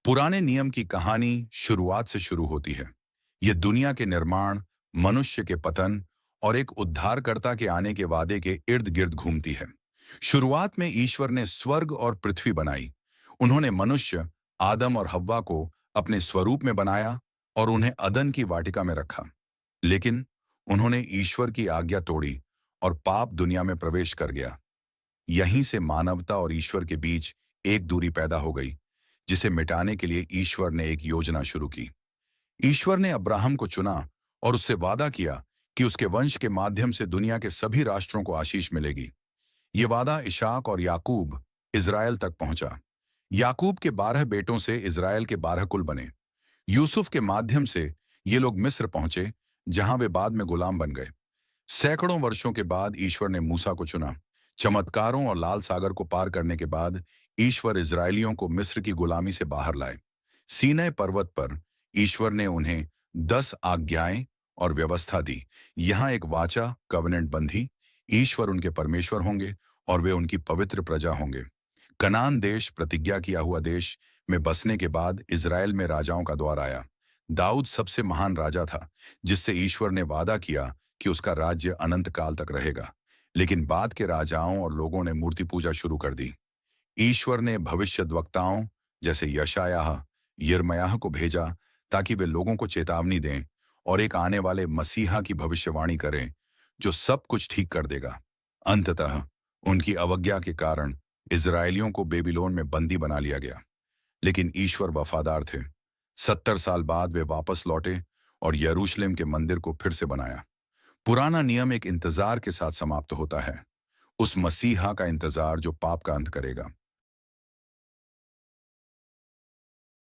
पुराने नियम की कहानी शुरुआत से शुरू होती है। यह दुनिया के निर्माण, मनुष्य के पतन और एक उद्धारकर्ता के आने के वादे के इर्द गिर्द घूमती है। शुरुआत में ईश्वर ने स्वर्ग और पृथ्वी बनाई। उन्होंने मनुष्य आदम और हव्वा को अपने स्वरूप में बनाया और उन्हें अदन की वाटिका में रखा। लेकिन उन्होंने ईश्वर की आज्ञा तोड़ी और पाप दुनिया में प्रवेश कर गया। यहीं से मानवता और ईश्वर के बीच एक दूरी पैदा हो गई, जिसे मिटाने के लिए ईश्वर ने एक योजना शुरू की। ईश्वर ने अब्राहम को चुना और उससे वादा किया कि उसके वंश के माध्यम से दुनिया के सभी राष्ट्रों को आशीष मिलेगी। ये वादा इशाक और याकूब, इज़राइल तक पहुंचा। याकूब के 12 बेटों से इज़राइल के 12 कुल बने। यूसुफ के माध्यम से ये लोग मिस्र पहुंचे, जहां वे बाद में गुलाम बन गए। सैकड़ों वर्षों के बाद ईश्वर ने मूसा को चुना। चमत्कारों और लाल सागर को पार करने के बाद ईश्वर इजरायलियों को मिस्र की गुलामी से बाहर लाए। सीनै पर्वत पर ईश्वर ने उन्हें 10 आज्ञाएं और व्यवस्था दी। यहाँ एक वाचा कवनेंट बंधी। ईश्वर उनके परमेश्वर होंगे और वे उनकी पवित्र प्रजा होंगे। कनान देश, प्रतिज्ञा किया हुआ देश में बसने के बाद इजराइल में राजाओं का दौर आया। दाऊद सबसे महान राजा था, जिससे ईश्वर ने वादा किया कि उसका राज्य अनंत काल तक रहेगा। लेकिन बाद के राजाओं और लोगों ने मूर्ति पूजा शुरू कर दी। ईश्वर ने भविष्यद्वक्ताओं जैसे यशायाह, यिर्मयाह को भेजा ताकि वे लोगों को चेतावनी दें और एक आने वाले मसीहा की भविष्यवाणी करें जो सब कुछ ठीक कर देगा। अंततः उनकी अवज्ञा के कारण इजरायलियों को बेबीलोन में बंदी बना लिया गया। लेकिन ईश्वर वफादार थे। 70 साल बाद वे वापस लौटे और यरूशलेम के मंदिर को फिर से बनाया। पुराना नियम एक इंतजार के साथ समाप्त होता है, उस मसीहा का इंतजार जो पाप का अंत करेगा।